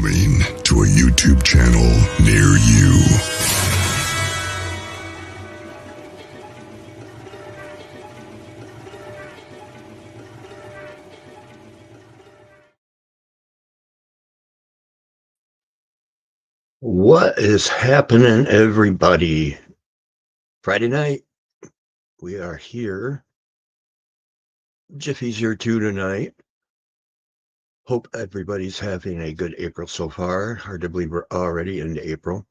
Coming to a YouTube channel near you. What is happening, everybody? Friday night, we are here. Jiffy's here too tonight. Hope everybody's having a good April so far. Hard to believe we're already into April.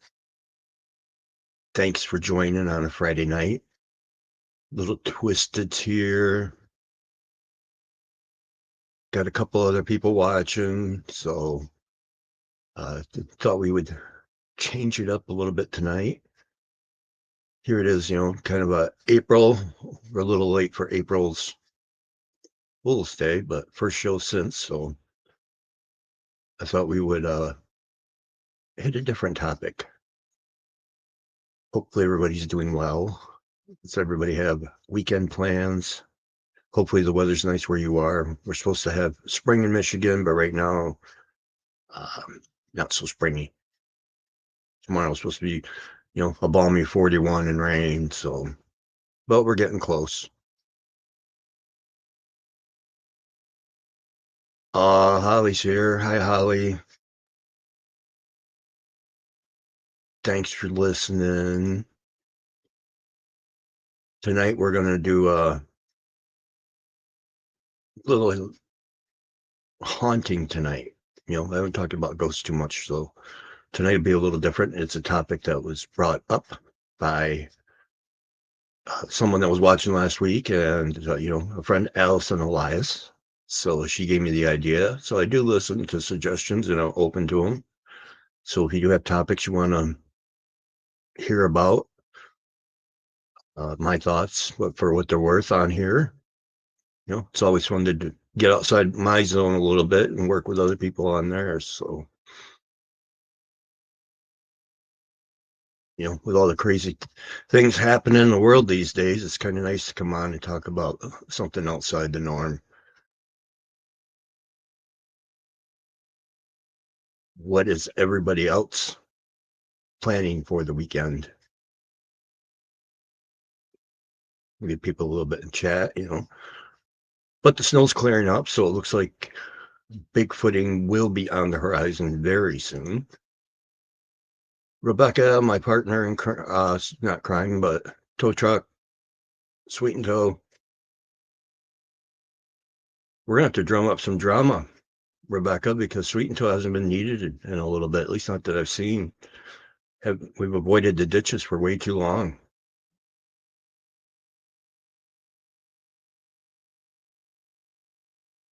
Thanks for joining on a Friday night. Little Twisted's here. Got a couple other people watching, so thought we would change it up a little bit tonight. Here it is, kind of a April. We're a little late for April's Fool's Day, but first show since, so I thought we would hit a different topic. Hopefully everybody's doing well. Does everybody have weekend plans? Hopefully the weather's nice where you are. We're supposed to have spring in Michigan, but right now, not so springy. Tomorrow's supposed to be, a balmy 41 and rain, so, but we're getting close. Holly's here. Hi, Holly. Thanks for listening. Tonight we're going to do a little haunting tonight. I haven't talked about ghosts too much, so tonight will be a little different. It's a topic that was brought up by someone that was watching last week, and a friend, Allison Elias. So she gave me the idea. So I do listen to suggestions, and I'm open to them. So if you do have topics you want to hear about, my thoughts, but for what they're worth on here, it's always fun to get outside my zone a little bit and work with other people on there. So, with all the crazy things happening in the world these days, it's kind of nice to come on and talk about something outside the norm. What is everybody else planning for the weekend? We get people a little bit in chat, but the snow's clearing up, so it looks like Bigfooting will be on the horizon very soon. Rebecca, my partner in not crying, but tow truck, sweet and tow. We're gonna have to drum up some drama, Rebecca, because sweet and tow hasn't been needed in a little bit, at least not that I've seen. We've avoided the ditches for way too long.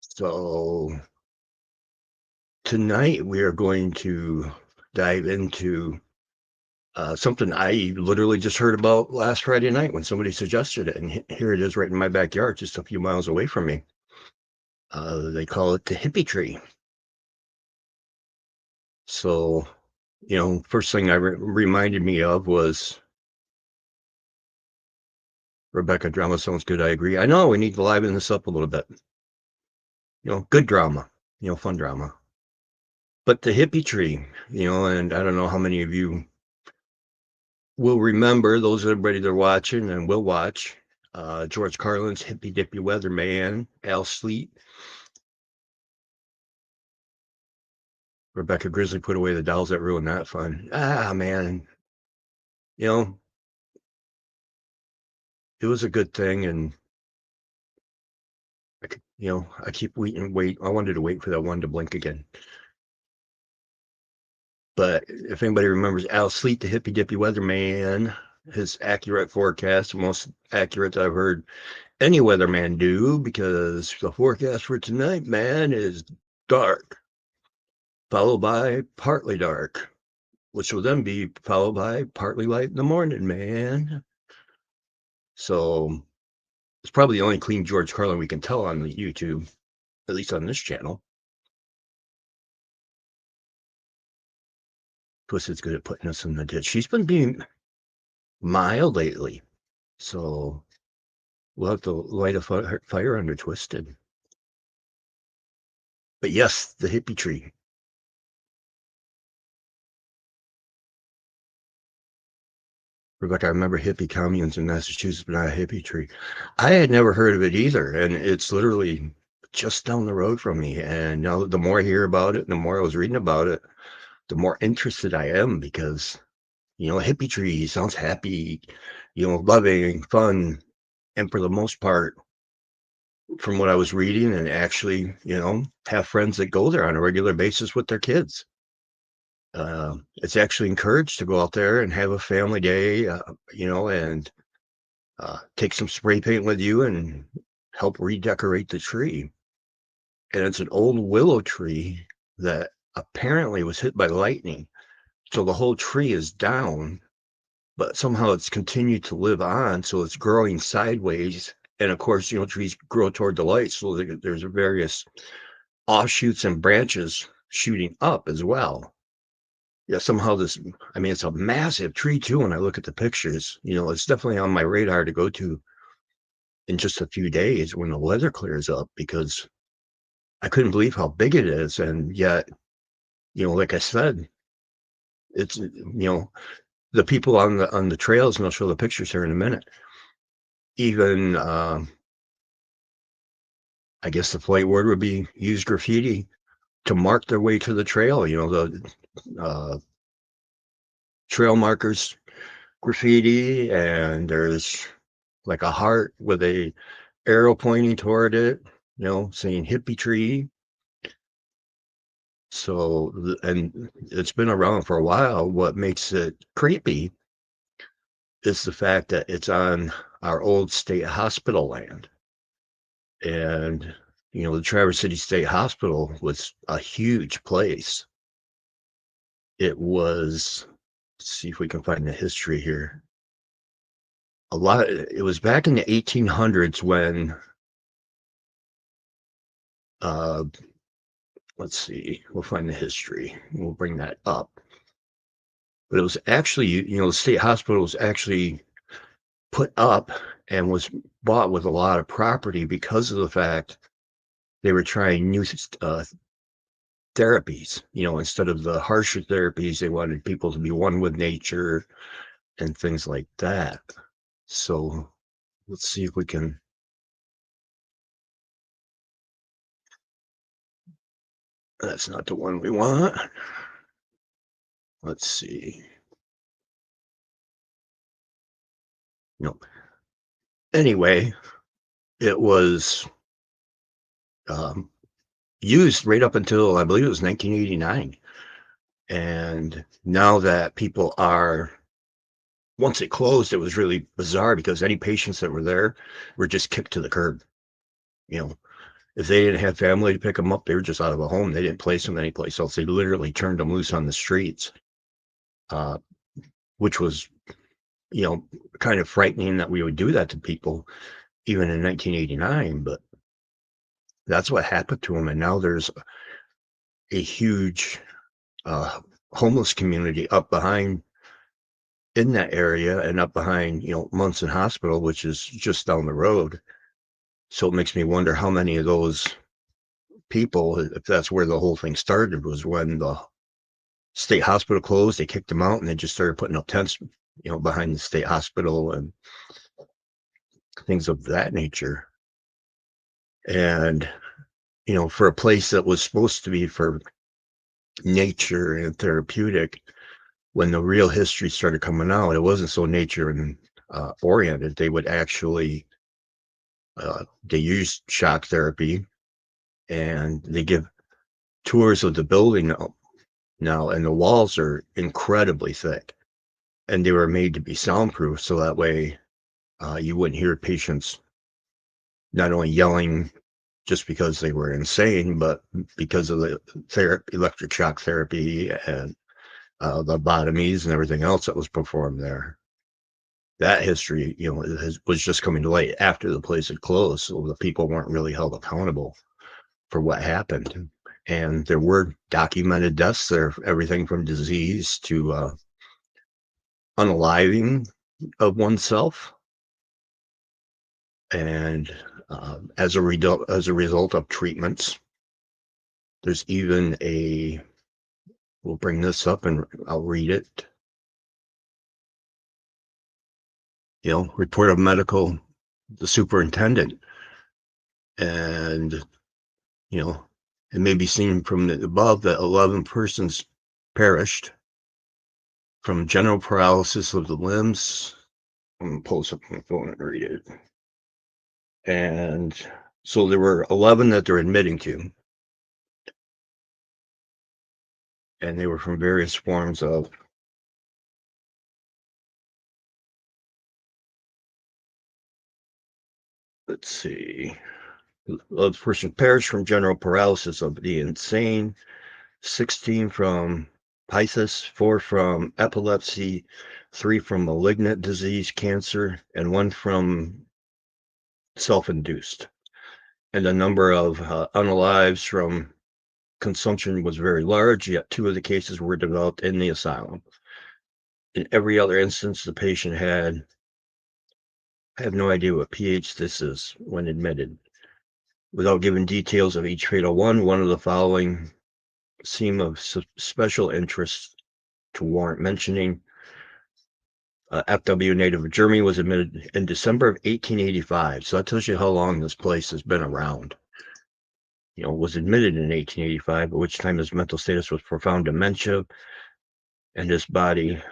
So tonight we are going to dive into something I literally just heard about last Friday night when somebody suggested it, and here it is right in my backyard, just a few miles away from me. They call it the hippie tree. So, first thing I reminded me of was Rebecca, drama sounds good. I agree. I know we need to liven this up a little bit. Good drama, fun drama. But the hippie tree, and I don't know how many of you will remember, those everybody that are watching and will watch, George Carlin's Hippy Dippy Weatherman, Al Sleet. Rebecca Grizzly put away the dolls that ruined that fun. Man. It was a good thing, and I keep wait. I wanted to wait for that one to blink again. But if anybody remembers Al Sleet, the Hippy Dippy Weatherman, his accurate forecast, the most accurate I've heard any weatherman do, because the forecast for tonight, man, is dark, followed by partly dark, which will then be followed by partly light in the morning, man. So it's probably the only clean George Carlin we can tell on the YouTube, at least on this channel. Twisted's good at putting us in the ditch. She's been being mild lately, so we'll have to light a fire under Twisted. But yes, the hippie tree. Rebecca, I remember hippie communes in Massachusetts, but not a hippie tree. I had never heard of it either, and it's literally just down the road from me. And now the more I hear about it, the more I was reading about it, the more interested I am because, a hippie tree sounds happy, loving, fun, and for the most part, from what I was reading and actually, have friends that go there on a regular basis with their kids. It's actually encouraged to go out there and have a family day, and take some spray paint with you and help redecorate the tree. And it's an old willow tree that apparently was hit by lightning. So the whole tree is down, but somehow it's continued to live on. So it's growing sideways. And of course, trees grow toward the light. So there's various offshoots and branches shooting up as well. Yeah, somehow it's a massive tree too. When I look at the pictures, it's definitely on my radar to go to in just a few days when the weather clears up because I couldn't believe how big it is. And yet, like I said, it's, the people on the trails, and I'll show the pictures here in a minute, even, I guess the polite word would be use graffiti to mark their way to the trail, the trail markers graffiti, and there's like a heart with a arrow pointing toward it, saying hippie tree. So, and it's been around for a while. What makes it creepy is the fact that it's on our old state hospital land. And, the Traverse City State Hospital was a huge place. It was, let's see if we can find the history here. It was back in the 1800s when, uh, let's see, we'll find the history. We'll bring that up. But it was actually, the state hospital was actually put up and was bought with a lot of property because of the fact they were trying new therapies. Instead of the harsher therapies, they wanted people to be one with nature and things like that. So let's see if we can. That's not the one we want. Let's see. Nope. Anyway, it was um, used right up until I believe it was 1989. And now that people are, once it closed, it was really bizarre because any patients that were there were just kicked to the curb. You know, if they didn't have family to pick them up, they were just out of a home. They didn't place them anyplace else. They literally turned them loose on the streets, uh, which was, kind of frightening that we would do that to people even in 1989. But that's what happened to them. And now there's a huge homeless community up behind in that area and up behind, Munson Hospital, which is just down the road. So it makes me wonder how many of those people, if that's where the whole thing started, was when the state hospital closed, they kicked them out and they just started putting up tents, behind the state hospital and things of that nature. And, for a place that was supposed to be for nature and therapeutic, when the real history started coming out, it wasn't so nature and oriented. They would actually, they use shock therapy and they give tours of the building now, and the walls are incredibly thick and they were made to be soundproof. So that way you wouldn't hear patients not only yelling just because they were insane, but because of the electric shock therapy and the lobotomies and everything else that was performed there. That history, was just coming to light after the place had closed, so the people weren't really held accountable for what happened. And there were documented deaths there, everything from disease to unaliving of oneself, and as a result of treatments. There's even we'll bring this up and I'll read it. report of the superintendent. And, it may be seen from the above that 11 persons perished from general paralysis of the limbs. I'm going to pull this up on my phone and read it. And so there were 11 that they're admitting to. And they were from various forms of, let's see, the person perished from general paralysis of the insane, 16 from phthisis, 4 from epilepsy, 3 from malignant disease, cancer, and 1 from self-induced. And the number of unalives from consumption was very large, yet 2 of the cases were developed in the asylum. In every other instance, the patient I have no idea what pH this is when admitted. Without giving details of each fatal one of the following seem of special interest to warrant mentioning. FW native of Germany was admitted in December of 1885. So that tells you how long this place has been around. Was admitted in 1885, at which time his mental status was profound dementia and his body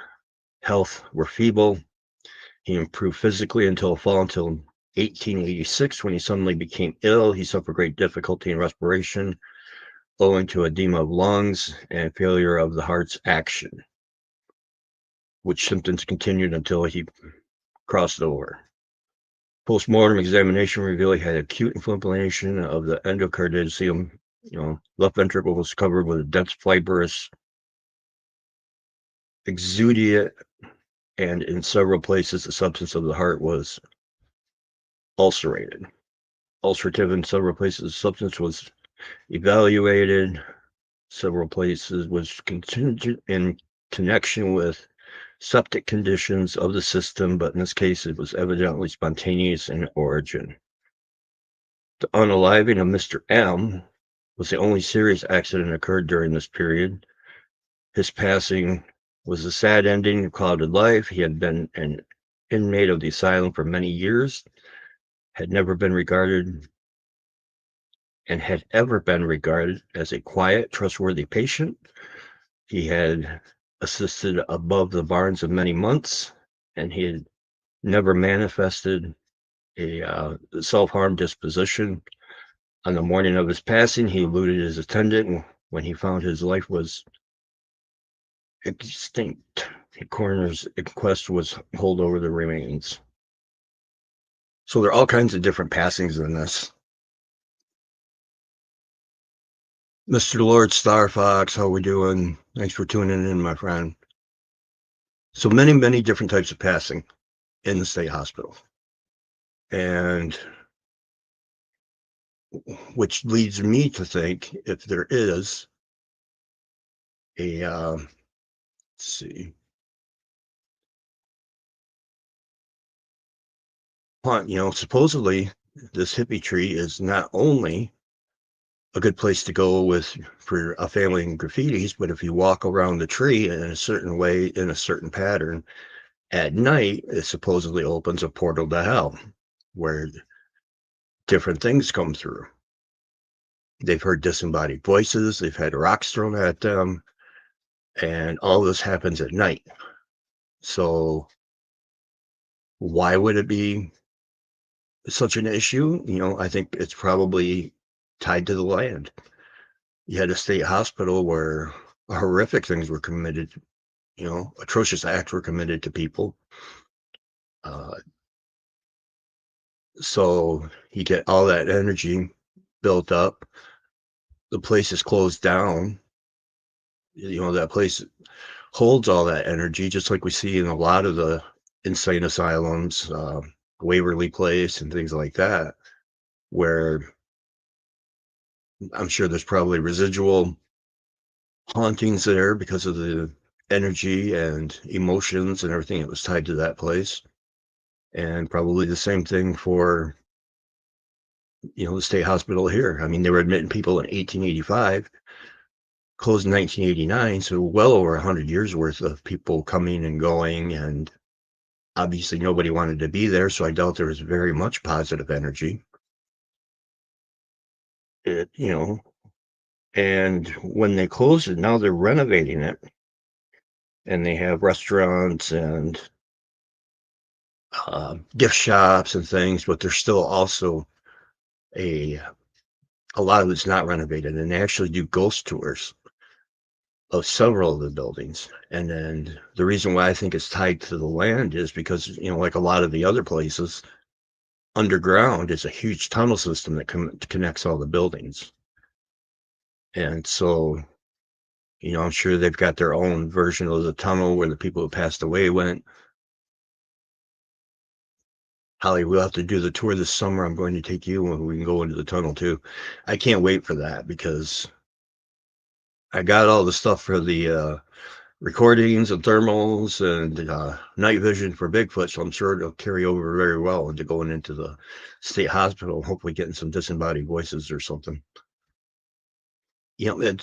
health were feeble. He improved physically until 1886, when he suddenly became ill. He suffered great difficulty in respiration, owing to edema of lungs and failure of the heart's action, which symptoms continued until he crossed over. Post-mortem examination revealed he had acute inflammation of the endocardium. Left ventricle was covered with a dense fibrous exudate, and in several places the substance of the heart was ulcerated. Ulcerative in several places, the substance was evaluated. Several places was contingent in connection with septic conditions of the system, but in this case it was evidently spontaneous in origin. The unaliving of Mr. M was the only serious accident occurred during this period. His passing was a sad ending of clouded life. He had been an inmate of the asylum for many years, had ever been regarded as a quiet, trustworthy patient. He had assisted above the barns of many months, and he had never manifested a self-harm disposition. On the morning of his passing, he eluded his attendant when he found his life was extinct. The coroner's inquest was held over the remains. So there are all kinds of different passings in this. Mr. Lord Star Fox, how we doing? Thanks for tuning in, my friend. So many, many different types of passing in the state hospital. And which leads me to think if there is a, let's see, supposedly this hippie tree is not only a good place to go for a family and graffitis, but if you walk around the tree in a certain way, in a certain pattern, at night, it supposedly opens a portal to hell where different things come through. They've heard disembodied voices, they've had rocks thrown at them, and all this happens at night. So why would it be such an issue? I think it's probably tied to the land. You had a state hospital where horrific things were committed, atrocious acts were committed to people. So you get all that energy built up. The place is closed down. That place holds all that energy, just like we see in a lot of the insane asylums, Waverly Place and things like that, where I'm sure there's probably residual hauntings there because of the energy and emotions and everything that was tied to that place. And probably the same thing for, the state hospital here. I mean, they were admitting people in 1885, closed in 1989, so well over 100 years worth of people coming and going and Obviously, nobody wanted to be there, so I doubt there was very much positive energy. It, and when they closed it, now they're renovating it, and they have restaurants and gift shops and things, but there's still also a lot of it's not renovated, and they actually do ghost tours of several of the buildings. And then the reason why I think it's tied to the land is because, like a lot of the other places, underground is a huge tunnel system that connects all the buildings. And so, I'm sure they've got their own version of the tunnel where the people who passed away went. Holly, we'll have to do the tour this summer. I'm going to take you and we can go into the tunnel too. I can't wait for that because I got all the stuff for the recordings and thermals and night vision for Bigfoot, so I'm sure it'll carry over very well into going into the state hospital, hopefully getting some disembodied voices or something. I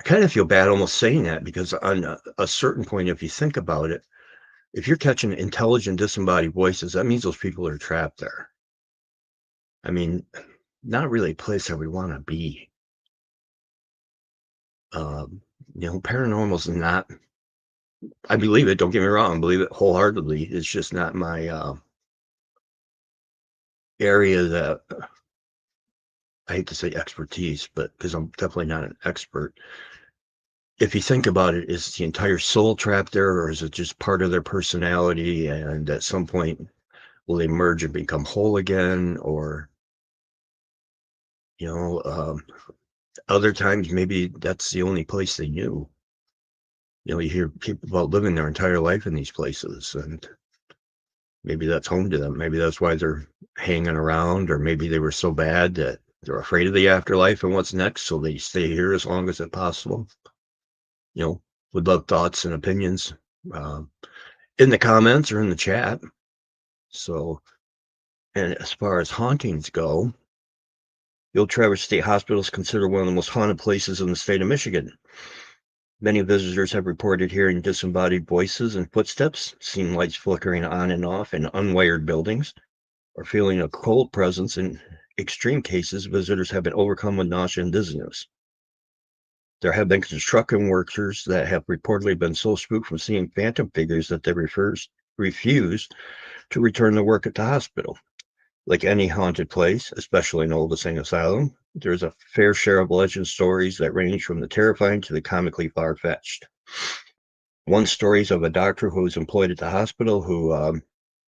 kind of feel bad almost saying that because on a certain point, if you think about it, if you're catching intelligent disembodied voices, that means those people are trapped there. I mean, not really a place that we want to be. Paranormal's not, I believe it, don't get me wrong, I believe it wholeheartedly. It's just not my area that, I hate to say expertise, but because I'm definitely not an expert. If you think about it, is the entire soul trapped there, or is it just part of their personality? And at some point, will they merge and become whole again? Or, other times, maybe that's the only place they knew. You hear people about living their entire life in these places, and maybe that's home to them. Maybe that's why they're hanging around, or maybe they were so bad that they're afraid of the afterlife and what's next, so they stay here as long as it's possible. Would love thoughts and opinions in the comments or in the chat. So, and as far as hauntings go, the Old Traverse State Hospital is considered one of the most haunted places in the state of Michigan. Many visitors have reported hearing disembodied voices and footsteps, seeing lights flickering on and off in unwired buildings, or feeling a cold presence. In extreme cases, visitors have been overcome with nausea and dizziness. There have been construction workers that have reportedly been so spooked from seeing phantom figures that they refuse to return to work at the hospital. Like any haunted place, especially an old insane asylum, there's a fair share of legend stories that range from the terrifying to the comically far-fetched. One story is of a doctor who was employed at the hospital who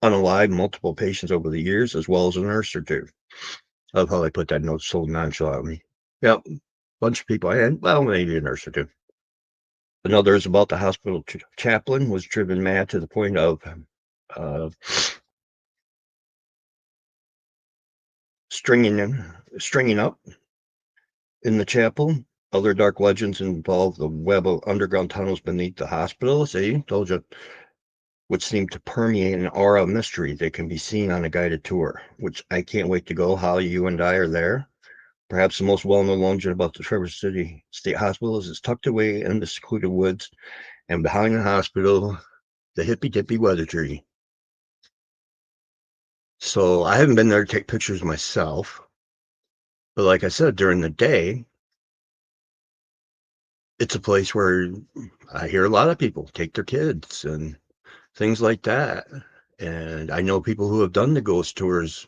unalived multiple patients over the years, as well as a nurse or two. I love how they put that note so nonchalantly. Yep, bunch of people, and well, maybe a nurse or two. Another is about the hospital chaplain was driven mad to the point of stringing up in the chapel. Other dark legends involve the web of underground tunnels beneath the hospital. See, told you, which seem to permeate an aura of mystery that can be seen on a guided tour, which I can't wait to go. Holly, you and I are there. Perhaps the most well-known legend about the Traverse City State Hospital is it's tucked away in the secluded woods, and behind the hospital, the hippy-dippy weather tree. So I haven't been there to take pictures myself, but like I said, during the day, it's a place where I hear a lot of people take their kids and things like that. And I know people who have done the ghost tours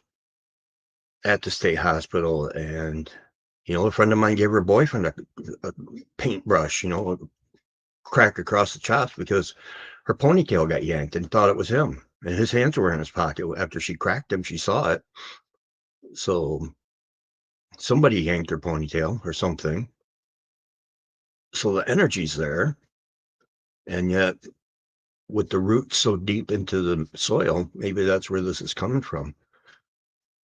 at the state hospital. And, a friend of mine gave her boyfriend a paintbrush, crack across the chops because her ponytail got yanked and thought it was him. And his hands were in his pocket. After she cracked him, she saw it. So somebody yanked her ponytail or something. So the energy's there. And yet, with the roots so deep into the soil, maybe that's where this is coming from.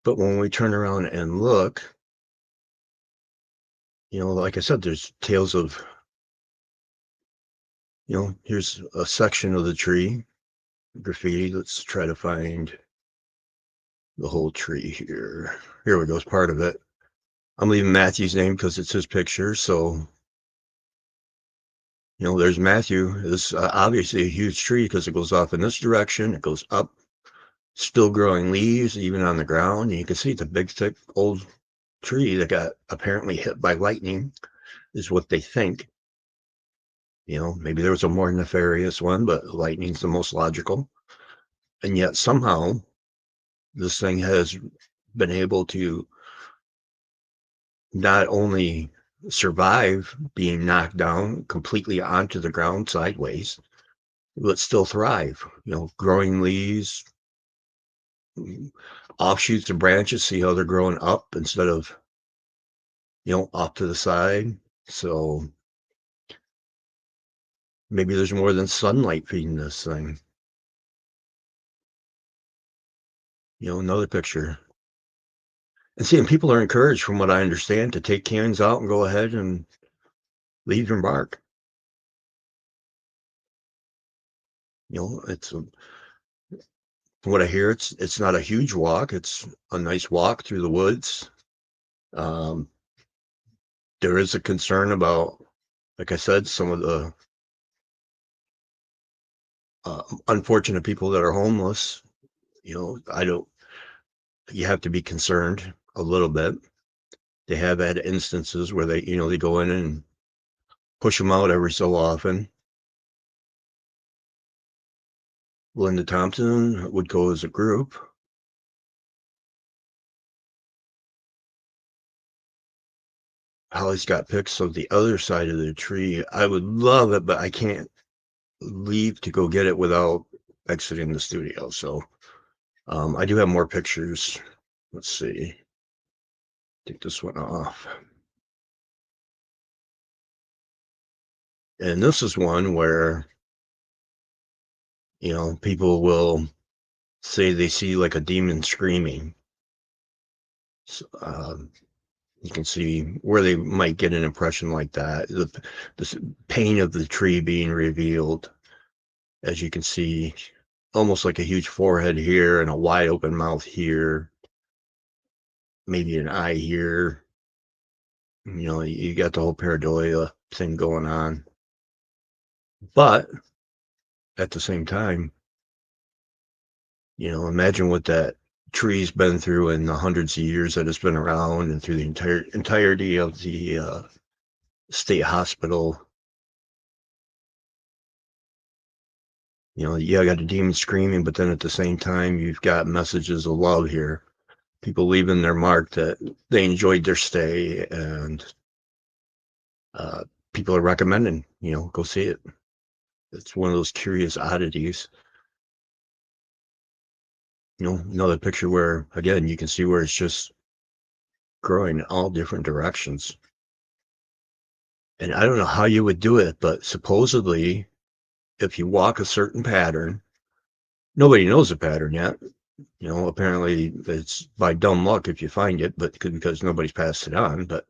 But when we turn around and look, like I said, there's tales of, here's a section of the tree, graffiti. Let's try to find the whole tree here. Here we go, it's part of it. I'm leaving Matthew's name because it's his picture, so There's Matthew. It's obviously a huge tree because it goes off in this direction. It goes up, still growing leaves, even on the ground. And you can see it's a big, thick, old tree that got apparently hit by lightning, is what they think. Maybe there was a more nefarious one, but lightning's the most logical. And yet somehow this thing has been able to not only survive being knocked down completely onto the ground sideways, but still thrive. Growing leaves, offshoots and branches, see how they're growing up instead of, off to the side. So maybe there's more than sunlight feeding this thing. Another picture. And seeing people are encouraged, from what I understand, to take cans out and go ahead and leave your mark. It's from what I hear, it's not a huge walk. It's a nice walk through the woods. Um, there is a concern about, like I said, some of the unfortunate people that are homeless. I don't. You have to be concerned a little bit. They have had instances where they go in and push them out every so often. Linda Thompson would go as a group. Holly's got pics of the other side of the tree. I would love it, but I can't leave to go get it without exiting the studio. So I do have more pictures. Let's see. Take this one off. And this is one where, people will say they see like a demon screaming. So, you can see where they might get an impression like that. The pain of the tree being revealed, as you can see, almost like a huge forehead here and a wide open mouth here, maybe an eye here. You got the whole pareidolia thing going on. But at the same time, imagine what that tree's been through in the hundreds of years that it's been around, and through the entirety of the state hospital. You got a demon screaming, but then at the same time, you've got messages of love here. People leaving their mark that they enjoyed their stay, and people are recommending, go see it. It's one of those curious oddities. Another picture where, again, you can see where it's just growing in all different directions. And I don't know how you would do it, but supposedly, if you walk a certain pattern, nobody knows the pattern yet. Apparently it's by dumb luck if you find it, but because nobody's passed it on. But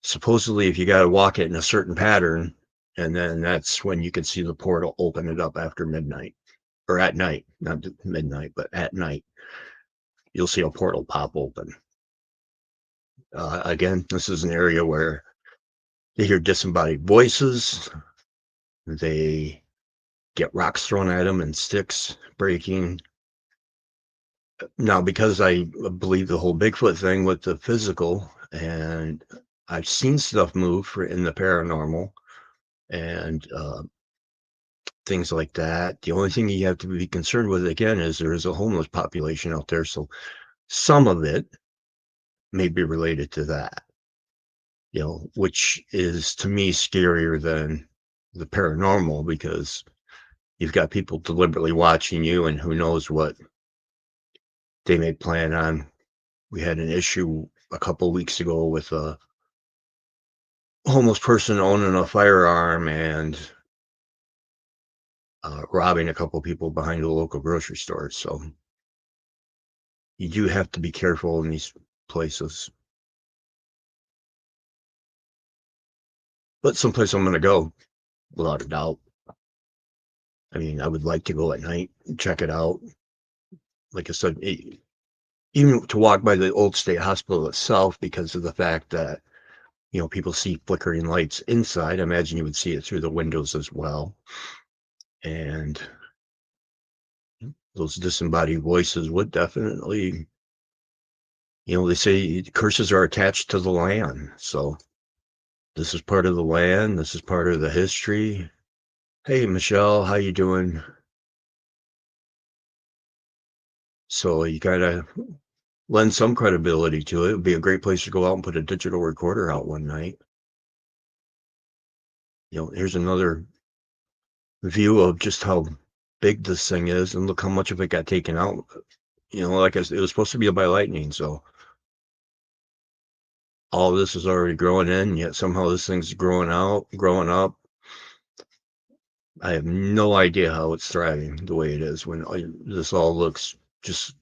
supposedly, if you got to walk it in a certain pattern, and then that's when you can see the portal open it up after midnight, or at night, not midnight, but at night, you'll see a portal pop open. Again, this is an area where they hear disembodied voices. They get rocks thrown at them and sticks breaking. Now, because I believe the whole Bigfoot thing with the physical, and I've seen stuff move in the paranormal and things like that. The only thing you have to be concerned with, again, is there is a homeless population out there. So some of it may be related to that, which is to me scarier than the paranormal, because you've got people deliberately watching you, and who knows what they may plan on. We had an issue a couple of weeks ago with a homeless person owning a firearm and robbing a couple of people behind a local grocery store. So you do have to be careful in these places. But someplace I'm going to go, without a doubt. I mean, I would like to go at night and check it out. Like I said, even to walk by the old state hospital itself, because of the fact that, people see flickering lights inside. I imagine you would see it through the windows as well. And those disembodied voices would definitely, they say curses are attached to the land. So this is part of the land. This is part of the history. Hey, Michelle, how you doing? So you gotta lend some credibility to it. It would be a great place to go out and put a digital recorder out one night. Here's another view of just how big this thing is, and look how much of it got taken out. Like it was supposed to be by lightning, so all of this is already growing in, yet somehow this thing's growing up. I have no idea how it's thriving the way it is when this all looks just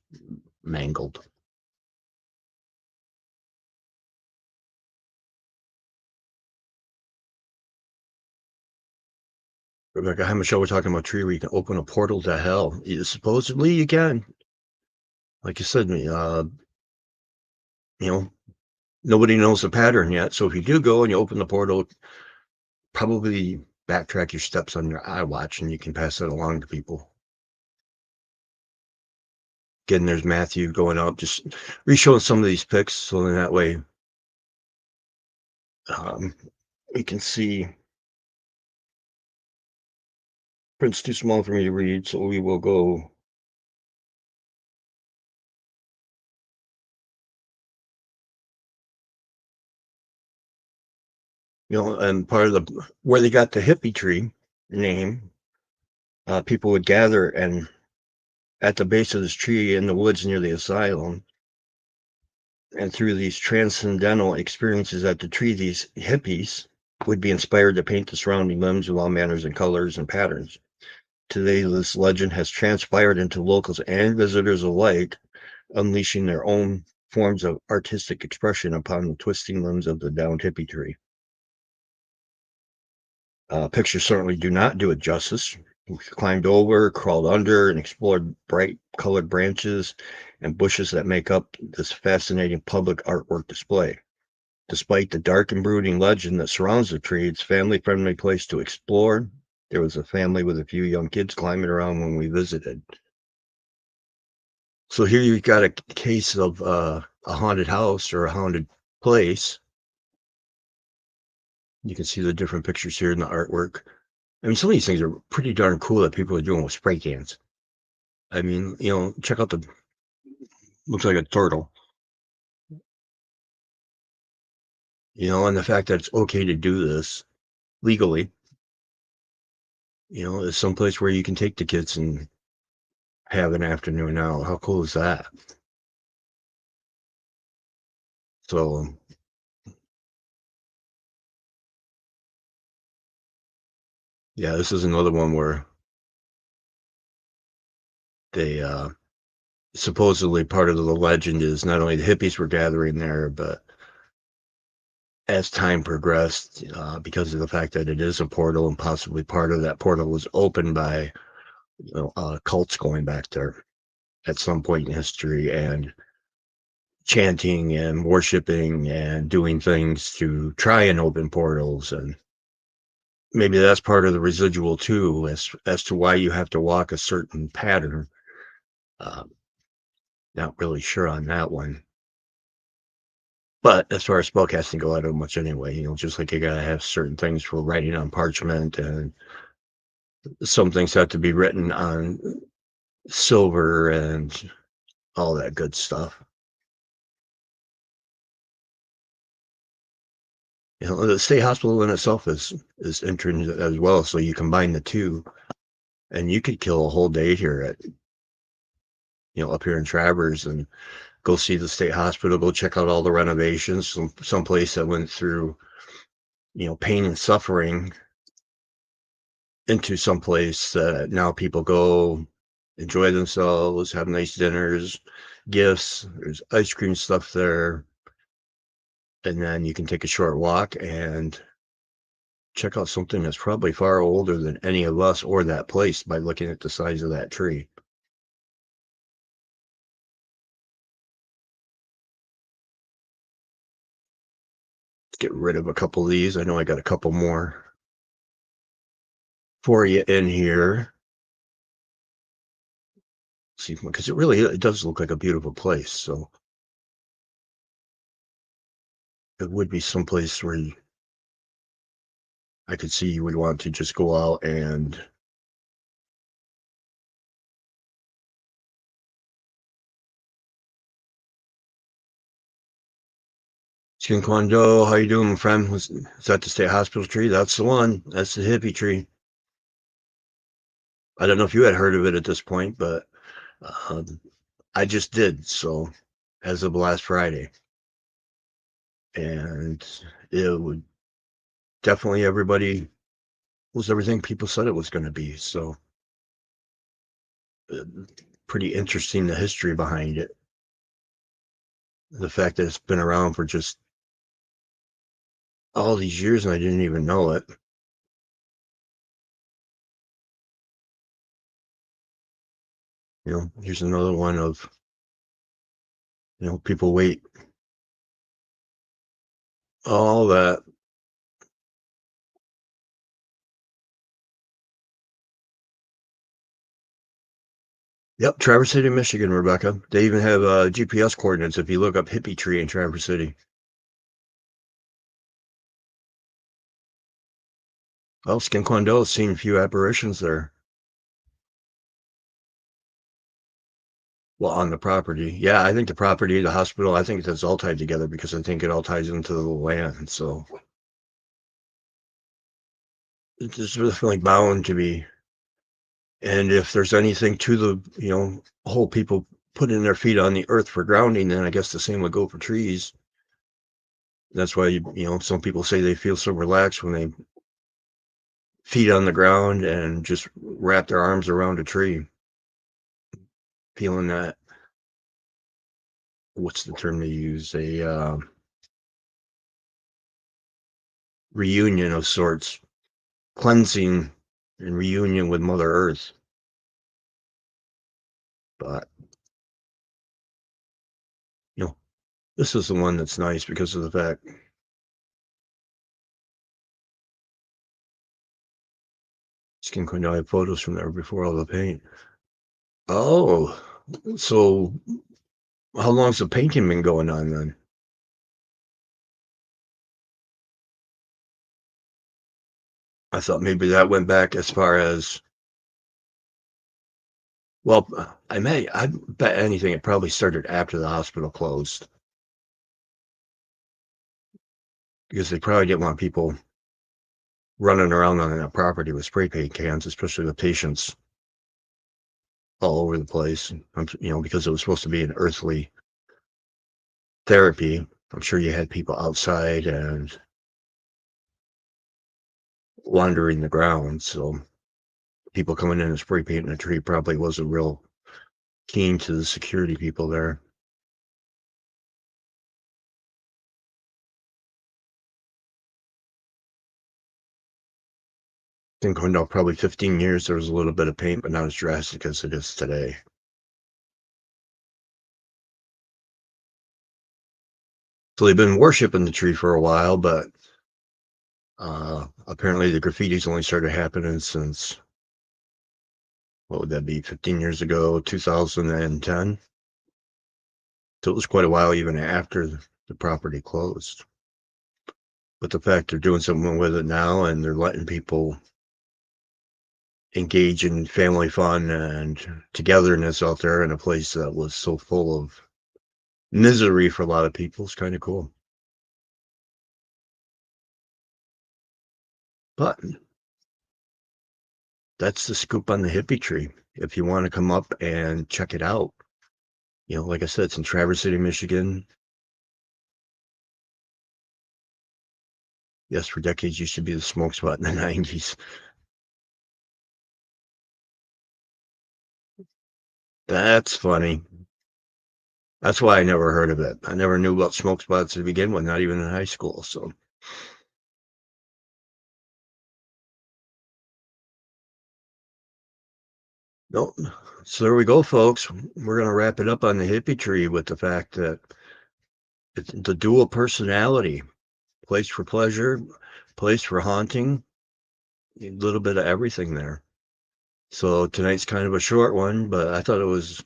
mangled. Rebecca, hi, Michelle, we're talking about a tree where you can open a portal to hell. Supposedly you can. Like you said, nobody knows the pattern yet. So if you do go and you open the portal, probably backtrack your steps on your iWatch and you can pass that along to people. Again, there's Matthew going up, just re-showing some of these pics so in that way we can see. Print's too small for me to read, so we will go. And part of where they got the hippie tree name, people would gather and at the base of this tree in the woods near the asylum, and through these transcendental experiences at the tree, these hippies would be inspired to paint the surrounding limbs with all manners and colors and patterns. Today, this legend has transpired into locals and visitors alike, unleashing their own forms of artistic expression upon the twisting limbs of the downed hippie tree. Pictures certainly do not do it justice. We climbed over, crawled under, and explored bright colored branches and bushes that make up this fascinating public artwork display. Despite the dark and brooding legend that surrounds the tree, it's a family-friendly place to explore. There was a family with a few young kids climbing around when we visited. So here you've got a case of a haunted house or a haunted place. You can see the different pictures here in the artwork. I mean, some of these things are pretty darn cool that people are doing with spray cans. I mean, check out looks like a turtle. And the fact that it's okay to do this legally, is someplace where you can take the kids and have an afternoon out. How cool is that? So, yeah, this is another one where they supposedly part of the legend is not only the hippies were gathering there, but as time progressed, because of the fact that it is a portal and possibly part of that portal was opened by cults going back there at some point in history and chanting and worshiping and doing things to try and open portals. And maybe that's part of the residual too, as to why you have to walk a certain pattern. Not really sure on that one. But as far as spellcasting go, I don't much anyway. Just like you gotta have certain things for writing on parchment, and some things have to be written on silver and all that good stuff. The state hospital in itself is entrance as well, so you combine the two, and you could kill a whole day here at up here in Travers and go see the state hospital, go check out all the renovations, some place that went through pain and suffering into some place that now people go enjoy themselves, have nice dinners, gifts. There's ice cream stuff there, and then you can take a short walk and check out something that's probably far older than any of us or that place by looking at the size of that tree. get rid of a couple of these. I know I got a couple more for you in here. See, because it does look like a beautiful place. So it would be someplace where I could see you would want to just go out and Skin Kwando, how you doing, my friend? Is that the state hospital tree? That's the one. That's the hippie tree. I don't know if you had heard of it at this point, but um, I just did. So as of last Friday, and it would definitely everybody was everything people said it was going to be. So uh, pretty interesting, the history behind it. The fact that it's been around for just all these years and I didn't even know it. Here's another one of, people wait. All that. Yep, Traverse City, Michigan, Rebecca. They even have GPS coordinates if you look up hippie tree in Traverse City. Well, Skin Kwando has seen a few apparitions there. Well, on the property. Yeah, I think the property, the hospital, I think that's all tied together because I think it all ties into the land. So it's definitely bound to be. And if there's anything to the, whole people putting their feet on the earth for grounding, then I guess the same would go for trees. That's why, some people say they feel so relaxed when they feet on the ground and just wrap their arms around a tree, feeling that, what's the term they use? A reunion of sorts, cleansing and reunion with Mother Earth. But, this is the one that's nice because of the fact Skin Queen, I have photos from there before all the paint. Oh, so how long's the painting been going on then? I thought maybe that went back as far as, well, I bet anything it probably started after the hospital closed because they probably didn't want people running around on that property with spray paint cans, especially with patients all over the place. Because it was supposed to be an earthly therapy. I'm sure you had people outside and wandering the ground. So people coming in and spray painting a tree probably wasn't real keen to the security people there. I think going down probably 15 years, there was a little bit of paint, but not as drastic as it is today. So they've been worshiping the tree for a while, but apparently the graffiti's only started happening since, what would that be, 15 years ago, 2010. So it was quite a while even after the property closed. But the fact they're doing something with it now and they're letting people engage in family fun and togetherness out there in a place that was so full of misery for a lot of people is kind of cool. But that's the scoop on the hippie tree. If you want to come up and check it out, like I said, it's in Traverse City, Michigan. Yes, for decades used to be the smoke spot in the 90s. That's funny. That's why I never heard of it. I never knew about smoke spots to begin with, not even in high school. So, nope. So there we go, folks. We're going to wrap it up on the hippie tree with the fact that it's the dual personality place for pleasure, place for haunting, a little bit of everything there. So tonight's kind of a short one, but I thought it was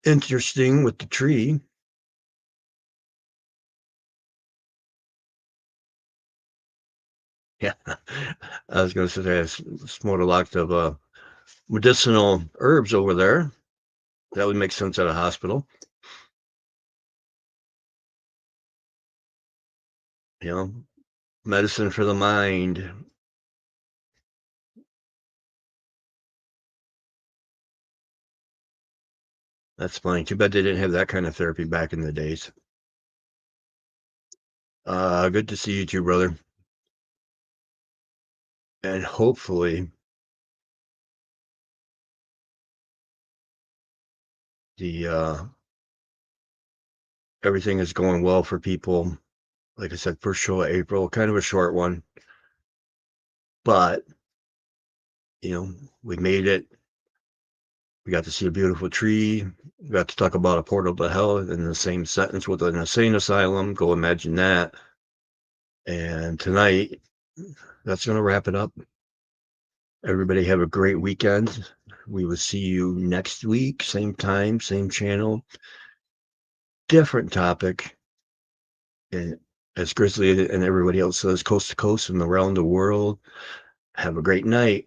interesting with the tree. Yeah, I was going to say I smoked a lot of medicinal herbs over there. That would make sense at a hospital. You know, medicine for the mind. That's funny. Too bad they didn't have that kind of therapy back in the days. Good to see you too, brother. And hopefully the everything is going well for people. Like I said, first show of April, kind of a short one. But, we made it. We got to see a beautiful tree. We got to talk about a portal to hell in the same sentence with an insane asylum. Go imagine that. And tonight, that's going to wrap it up. Everybody have a great weekend. We will see you next week. Same time, same channel. Different topic. And as Grizzly and everybody else says, coast to coast and around the world. Have a great night.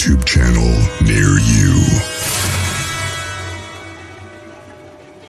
YouTube channel near you.